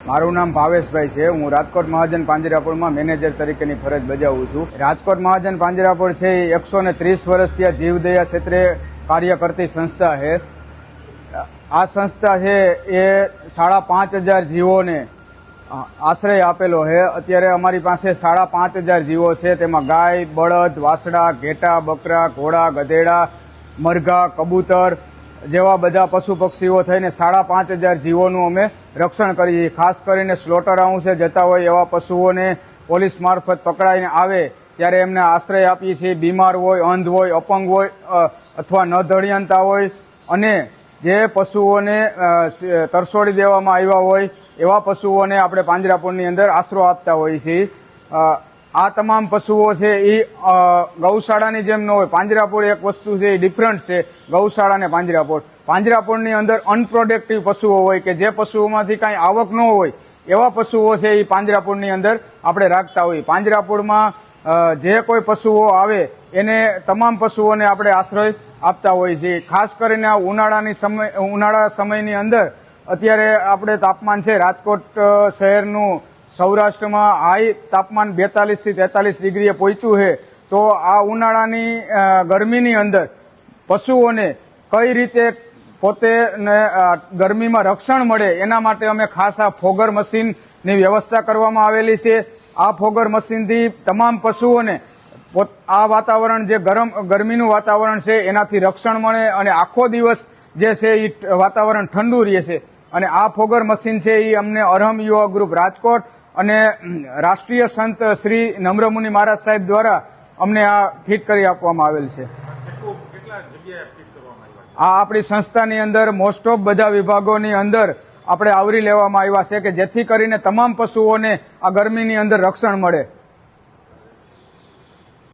મારું નામ ભાવેશભાઈ છે। હું રાજકોટ મહાજન પાંજરાપોળમાં મેનેજર તરીકેની ફરજ બજાવું છું। રાજકોટ મહાજન પાંજરાપોળ છે એ 130 વર્ષથી આ જીવદયા ક્ષેત્રે કાર્ય કરતી સંસ્થા છે। આ સંસ્થા છે એ 5,500 જીવોને આશ્રય આપેલો છે। અત્યારે અમારી પાસે 5,500 જીવો છે। તેમાં ગાય, બળદ, વાસડા, ઘેટા, બકરા, ઘોડા, ગધેડા, મરઘા, કબૂતર જેવા બધા પશુ પક્ષીઓ થઈને 5,500 જીવોનું અમે રક્ષણ કરીએ। ખાસ કરીને સ્લોટર હાઉસે જતા હોય એવા પશુઓને પોલીસ મારફત પકડાઈને આવે ત્યારે એમને આશ્રય આપીએ છીએ। બીમાર હોય, અંધ હોય, અપંગ હોય અથવા ન ધડિયાનતા હોય અને જે પશુઓને તરસોડી દેવામાં આવ્યા હોય એવા પશુઓને આપણે પાંજરાપોળની અંદર આશરો આપતા હોઈએ છીએ। આ તમામ પશુઓ છે એ ગૌશાળાની જેમ ન હોય। પાંજરાપોળ એક વસ્તુ છે એ ડિફરન્ટ છે ગૌશાળા અને પાંજરાપોળ। પાંજરાપોળની અંદર અનપ્રોડક્ટિવ પશુઓ હોય કે જે પશુઓમાંથી કાંઈ આવક ન હોય એવા પશુઓ છે એ પાંજરાપોળની અંદર આપણે રાખતા હોઈએ। પાંજરાપોળમાં જે કોઈ પશુઓ આવે એને તમામ પશુઓને આપણે આશ્રય આપતા હોઈએ છીએ। ખાસ કરીને આ ઉનાળા સમયની અંદર અત્યારે આપણે તાપમાન છે રાજકોટ શહેરનું સૌરાષ્ટ્રમાં હાઈ તાપમાન 42 થી 43 ડિગ્રીએ પહોંચ્યું છે। તો આ ઉનાળાની ગરમીની અંદર પશુઓને કઈ રીતે પોતે ગરમીમાં રક્ષણ મળે એના માટે અમે ખાસ આ ફોગર મશીનની વ્યવસ્થા કરવામાં આવેલી છે। આ ફોગર મશીનથી તમામ પશુઓને આ વાતાવરણ જે ગરમીનું વાતાવરણ છે એનાથી રક્ષણ મળે અને આખો દિવસ જે છે એ વાતાવરણ ઠંડુ રહે છે। અને આ ફોગર મશીન છે એ અમને અરહમ યુવા ગ્રુપ રાજકોટ અને રાષ્ટ્રીય સંત શ્રી નમ્રમુનિ મહારાજ સાહેબ દ્વારા અમને આ ફિટ કરી આપવામાં આવેલ છે। આ આપણી સંસ્થાની અંદર મોસ્ટ ઓફ બધા વિભાગોની અંદર આપણે આવરી લેવામાં આવ્યા છે કે જેથી કરીને તમામ પશુઓને આ ગરમીની અંદર રક્ષણ મળે।